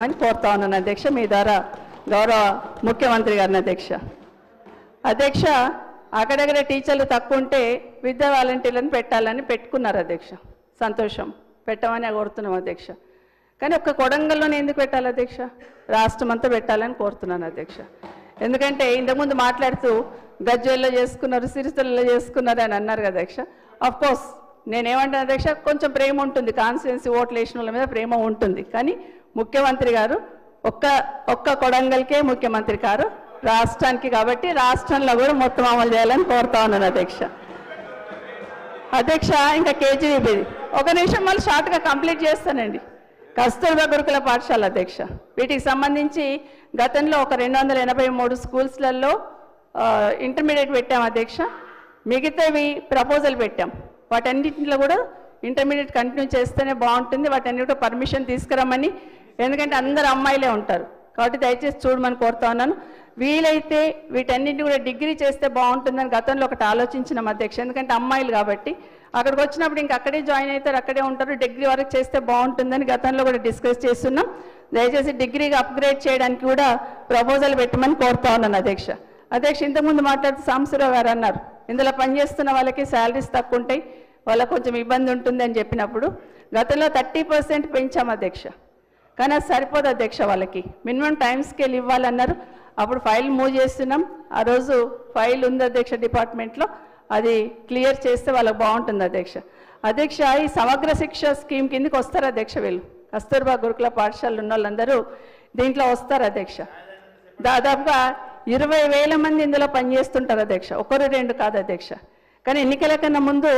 అని కోరుతా ఉన్నాను అధ్యక్ష. మీ ద్వారా గౌరవ ముఖ్యమంత్రి గారిని అధ్యక్ష అక్కడక్కడ టీచర్లు తక్కువ ఉంటే విద్యా వాలంటీర్లను పెట్టాలని పెట్టుకున్నారు అధ్యక్ష. సంతోషం, పెట్టమని కోరుతున్నాం అధ్యక్ష. కానీ ఒక్క కొడంగల్లోనే ఎందుకు పెట్టాలి అధ్యక్ష? రాష్ట్రం అంతా పెట్టాలని కోరుతున్నాను అధ్యక్ష. ఎందుకంటే ఇంతకుముందు మాట్లాడుతూ గజ్వేల్లో చేసుకున్నారు, సిరిసిల్లలో చేసుకున్నారు అని అన్నారు కదా అధ్యక్ష. కోర్స్ నేనేమంటాను అధ్యక్ష, కొంచెం ప్రేమ ఉంటుంది, కాన్స్టిట్యున్సీ ఓట్లు వేసిన వాళ్ళ మీద ప్రేమ ఉంటుంది. కానీ ముఖ్యమంత్రి గారు ఒక్క కొడంగల్కే ముఖ్యమంత్రి గారు రాష్ట్రానికి, కాబట్టి రాష్ట్రంలో కూడా మొత్తం అమలు చేయాలని కోరుతా ఉన్నాను అధ్యక్ష. ఇంకా కేజీబీ ఒక నిమిషం మళ్ళీ షార్ట్గా కంప్లీట్ చేస్తానండి. కస్తూర్బా గురుకుల పాఠశాల అధ్యక్ష, వీటికి సంబంధించి గతంలో ఒక 283 స్కూల్స్లలో ఇంటర్మీడియట్ పెట్టాం అధ్యక్ష. మిగతావి ప్రపోజల్ పెట్టాం. వాటన్నింటిలో కూడా ఇంటర్మీడియట్ కంటిన్యూ చేస్తేనే బాగుంటుంది, వాటన్నిటిలో పర్మిషన్ తీసుకురమ్మని. ఎందుకంటే అందరు అమ్మాయిలే ఉంటారు కాబట్టి దయచేసి చూడమని కోరుతా ఉన్నాను. వీలైతే వీటన్నింటినీ కూడా డిగ్రీ చేస్తే బాగుంటుందని గతంలో ఒకటి ఆలోచించినాం అధ్యక్ష. ఎందుకంటే అమ్మాయిలు కాబట్టి అక్కడికి వచ్చినప్పుడు ఇంక అక్కడే జాయిన్ అవుతారు, అక్కడే ఉంటారు. డిగ్రీ వరకు చేస్తే బాగుంటుందని గతంలో కూడా డిస్కస్ చేస్తున్నాం. దయచేసి డిగ్రీగా అప్గ్రేడ్ చేయడానికి కూడా ప్రపోజల్ పెట్టమని కోరుతా ఉన్నాను అధ్యక్ష. ఇంతకుముందు మాట్లాడుతూ సాంబశివరావు గారు అన్నారు, ఇందులో పనిచేస్తున్న వాళ్ళకి శాలరీస్ తక్కువ ఉంటాయి, వాళ్ళకి కొంచెం ఇబ్బంది ఉంటుంది అని చెప్పినప్పుడు గతంలో 30% పెంచాం అధ్యక్ష. కానీ అది సరిపోదు అధ్యక్ష. వాళ్ళకి మినిమం టైం స్కేల్ ఇవ్వాలన్నారు. అప్పుడు ఫైల్ మూవ్ చేస్తున్నాం. ఆ రోజు ఫైల్ ఉంది అధ్యక్ష డిపార్ట్మెంట్లో, అది క్లియర్ చేస్తే వాళ్ళకి బాగుంటుంది అధ్యక్ష. ఈ సమగ్ర శిక్ష స్కీమ్ కిందకి వస్తారు అధ్యక్ష. వీళ్ళు కస్తూర్బా గురుకుల పాఠశాలలు ఉన్న వాళ్ళందరూ దీంట్లో వస్తారు అధ్యక్ష. దాదాపుగా 20,000 మంది ఇందులో పనిచేస్తుంటారు అధ్యక్ష. 1-2 కాదు అధ్యక్ష. కానీ ఎన్నికల కన్నా ముందు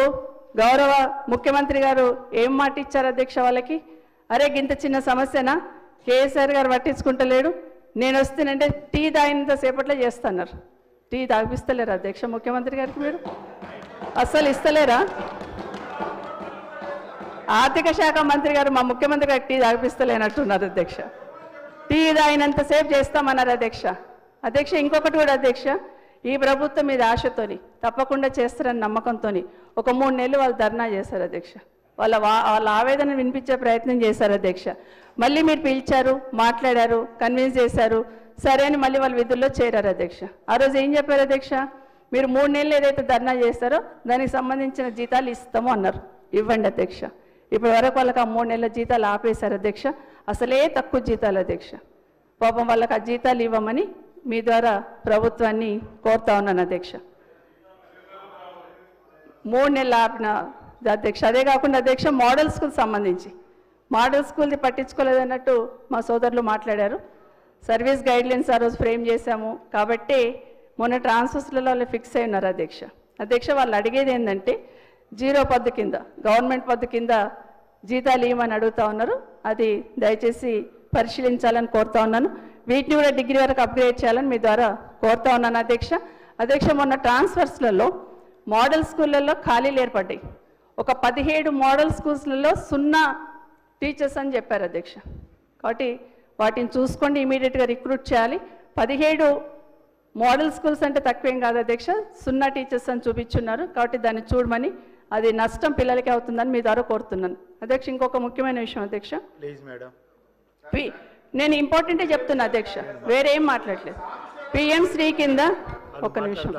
గౌరవ ముఖ్యమంత్రి గారు ఏం మాట ఇచ్చారు అధ్యక్ష వాళ్ళకి? అరే ఇంత చిన్న సమస్యనా, కేసీఆర్ గారు పట్టించుకుంటలేడు, నేను వస్తేనంటే టీ తాగినంత సేపట్లో చేస్తున్నారు. టీ తాగిపిస్తలేరా అధ్యక్ష ముఖ్యమంత్రి గారికి? మీరు అస్సలు ఇస్తలేరా? ఆర్థిక శాఖ మంత్రి గారు మా ముఖ్యమంత్రి గారికి టీ తాగిపిస్తలేనట్టున్నారు అధ్యక్ష. టీ తాగినంతసేపు చేస్తామన్నారు అధ్యక్ష. ఇంకొకటి కూడా అధ్యక్ష, ఈ ప్రభుత్వం మీద ఆశతోని తప్పకుండా చేస్తారని నమ్మకంతో ఒక 3 నెలలు వాళ్ళు ధర్నా చేశారు అధ్యక్ష. వాళ్ళ ఆవేదన వినిపించే ప్రయత్నం చేశారు అధ్యక్ష. మళ్ళీ మీరు పిలిచారు, మాట్లాడారు, కన్విన్స్ చేశారు, సరే అని మళ్ళీ వాళ్ళు విధుల్లో చేరారు అధ్యక్ష. ఆ రోజు ఏం చెప్పారు అధ్యక్ష? మీరు 3 నెలలు ఏదైతే ధర్నా చేస్తారో దానికి సంబంధించిన జీతాలు ఇస్తాము అన్నారు. ఇవ్వండి అధ్యక్ష. ఇప్పటి వరకు వాళ్ళకి ఆ 3 నెలల జీతాలు ఆపేశారు అధ్యక్ష. అసలే తక్కువ జీతాలు అధ్యక్ష. పాపం వాళ్ళకి ఆ జీతాలు ఇవ్వమని మీ ద్వారా ప్రభుత్వాన్ని కోరుతా ఉన్నాను అధ్యక్ష. 3 నెలలు ఆపిన అధ్యక్ష. అదే కాకుండా అధ్యక్ష, మోడల్ స్కూల్ సంబంధించి మోడల్ స్కూల్ది పట్టించుకోలేదన్నట్టు మా సోదరులు మాట్లాడారు. సర్వీస్ గైడ్లైన్స్ ఆ రోజు ఫ్రేమ్ చేశాము కాబట్టి మొన్న ట్రాన్స్ఫర్స్లలో వాళ్ళు ఫిక్స్ అయి ఉన్నారు అధ్యక్ష. వాళ్ళు అడిగేది ఏంటంటే 0 పద్దు కింద, గవర్నమెంట్ పద్దు కింద జీతాలు ఇవ్వమని అడుగుతా ఉన్నారు. అది దయచేసి పరిశీలించాలని కోరుతా ఉన్నాను. వీటిని కూడా డిగ్రీ వరకు అప్గ్రేడ్ చేయాలని మీ ద్వారా కోరుతా ఉన్నాను అధ్యక్ష. మొన్న ట్రాన్స్ఫర్స్లలో మోడల్ స్కూళ్ళల్లో ఖాళీలు ఏర్పడ్డాయి. ఒక 17 మోడల్ స్కూల్స్లలో 0 టీచర్స్ అని చెప్పారు అధ్యక్ష. కాబట్టి వాటిని చూసుకోండి, ఇమీడియట్గా రిక్రూట్ చేయాలి. 17 మోడల్ స్కూల్స్ అంటే తక్కువేం కాదు అధ్యక్ష, 0 టీచర్స్ అని చూపించున్నారు. కాబట్టి దాన్ని చూడమని, అది నష్టం పిల్లలకి అవుతుందని మీ ద్వారా కోరుతున్నాను అధ్యక్ష. ఇంకొక ముఖ్యమైన విషయం అధ్యక్ష, ప్లీజ్ మేడం, నేను ఇంపార్టెంటే చెప్తున్నా అధ్యక్ష, వేరేం మాట్లాడలేదు. పిఎం శ్రీ కింద ఒక నిమిషం,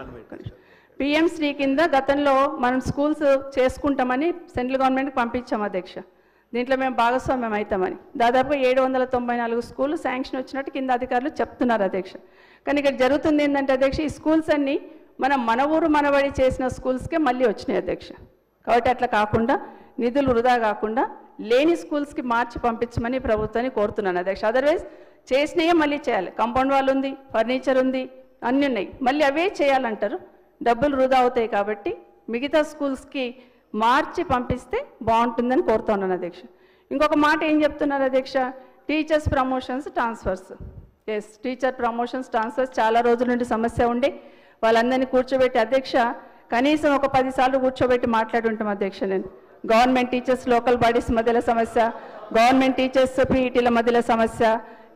పిఎం శ్రీ కింద గతంలో మనం స్కూల్స్ చేసుకుంటామని సెంట్రల్ గవర్నమెంట్కి పంపించాం అధ్యక్ష. దీంట్లో మేము భాగస్వామ్యం అవుతామని దాదాపుగా 794 స్కూళ్ళు శాంక్షన్ వచ్చినట్టు కింద అధికారులు చెప్తున్నారు అధ్యక్ష. కానీ ఇక్కడ జరుగుతుంది ఏంటంటే అధ్యక్ష, ఈ స్కూల్స్ అన్నీ మన ఊరు మనబడి చేసిన స్కూల్స్కే మళ్ళీ వచ్చినాయి అధ్యక్ష. కాబట్టి అట్లా కాకుండా, నిధులు వృధా కాకుండా లేని స్కూల్స్కి మార్చి పంపించమని ప్రభుత్వాన్ని కోరుతున్నాను అధ్యక్ష. అదర్వైజ్ చేసినయే మళ్ళీ చేయాలి. కాంపౌండ్ వాల్ ఉంది, ఫర్నిచర్ ఉంది, అన్నీ ఉన్నాయి, మళ్ళీ అవే చేయాలంటారు, డబ్బులు వృధా అవుతాయి. కాబట్టి మిగతా స్కూల్స్కి మార్చి పంపిస్తే బాగుంటుందని కోరుతున్నాను అధ్యక్ష. ఇంకొక మాట ఏం చెప్తున్నారు అధ్యక్ష, teachers promotions transfers. Teacher promotions transfers చాలా రోజుల నుండి సమస్య ఉండే, వాళ్ళందరినీ కూర్చోబెట్టి అధ్యక్ష, కనీసం ఒక 10 సార్లు కూర్చోబెట్టి మాట్లాడుంటాం అధ్యక్ష. నేను గవర్నమెంట్ టీచర్స్ లోకల్ బాడీస్ మధ్యలో సమస్య, గవర్నమెంట్ టీచర్స్ పీఈటీల మధ్యలో సమస్య,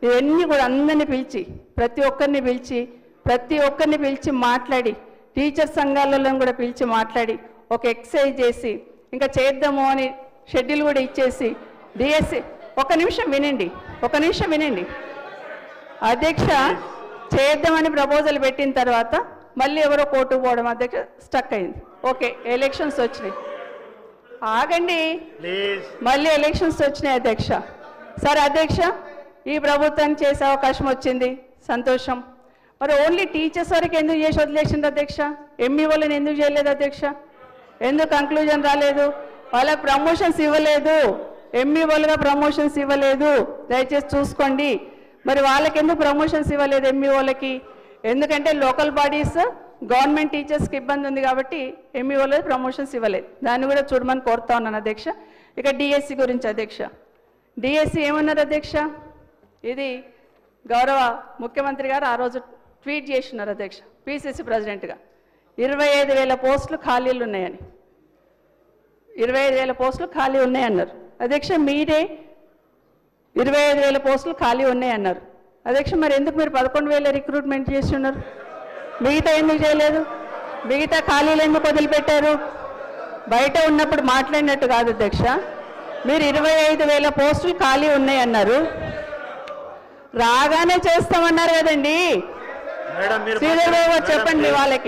ఇవన్నీ కూడా అందరినీ పిలిచి ప్రతి ఒక్కరిని పిలిచి మాట్లాడి, టీచర్ సంఘాలలో కూడా పిలిచి మాట్లాడి ఒక ఎక్సర్సైజ్ చేసి ఇంకా చేద్దాము అని షెడ్యూల్ కూడా ఇచ్చేసి డిఎస్సి, ఒక నిమిషం వినండి. ఒక నిమిషం వినండి అధ్యక్ష. చేద్దామని ప్రపోజల్ పెట్టిన తర్వాత మళ్ళీ ఎవరో కోర్టుకు పోవడం అధ్యక్ష స్టక్ అయింది. ఓకే, ఎలక్షన్స్ వచ్చినాయి, ఆగండి, మళ్ళీ ఎలక్షన్స్ వచ్చినాయి అధ్యక్ష. సరే అధ్యక్ష, ఈ ప్రభుత్వాన్ని చేసే అవకాశం వచ్చింది, సంతోషం. మరి ఓన్లీ టీచర్స్ వరకు ఎందుకు చేసి వదిలేసింది అధ్యక్ష? ఎంఈఓలను ఎందుకు చేయలేదు అధ్యక్ష? ఎందుకు కంక్లూజన్ రాలేదు? వాళ్ళకి ప్రమోషన్స్ ఇవ్వలేదు, ఎంఈఓలుగా ప్రమోషన్స్ ఇవ్వలేదు, దయచేసి చూసుకోండి. మరి వాళ్ళకి ఎందుకు ప్రమోషన్స్ ఇవ్వలేదు ఎంఈఓలకి? ఎందుకంటే లోకల్ బాడీస్ గవర్నమెంట్ టీచర్స్కి ఇబ్బంది ఉంది కాబట్టి ఎంఈఓలకు ప్రమోషన్స్ ఇవ్వలేదు. దాన్ని కూడా చూడమని కోరుతా ఉన్నాను అధ్యక్ష. ఇక డిఎస్సి గురించి అధ్యక్ష, డిఎస్సి ఏమన్నారు అధ్యక్ష? ఇది గౌరవ ముఖ్యమంత్రి గారు ఆ రోజు ట్వీట్ చేస్తున్నారు అధ్యక్ష, పిసిసి ప్రెసిడెంట్గా 25,000 పోస్టులు ఖాళీలు ఉన్నాయని. 25,000 పోస్టులు ఖాళీ ఉన్నాయన్నారు అధ్యక్ష. మీరే 25,000 పోస్టులు ఖాళీ ఉన్నాయన్నారు అధ్యక్ష. మరి ఎందుకు మీరు 11,000 రిక్రూట్మెంట్ చేస్తున్నారు? మిగతా ఎందుకు చేయలేదు? మిగతా ఖాళీలు ఎందుకు వదిలిపెట్టారు? బయట ఉన్నప్పుడు మాట్లాడినట్టు కాదు అధ్యక్ష. మీరు 25,000 పోస్టులు ఖాళీ ఉన్నాయన్నారు, రాగానే చేస్తామన్నారు కదండి. శ్రీధర్ బాబు చెప్పండి వాళ్ళకి.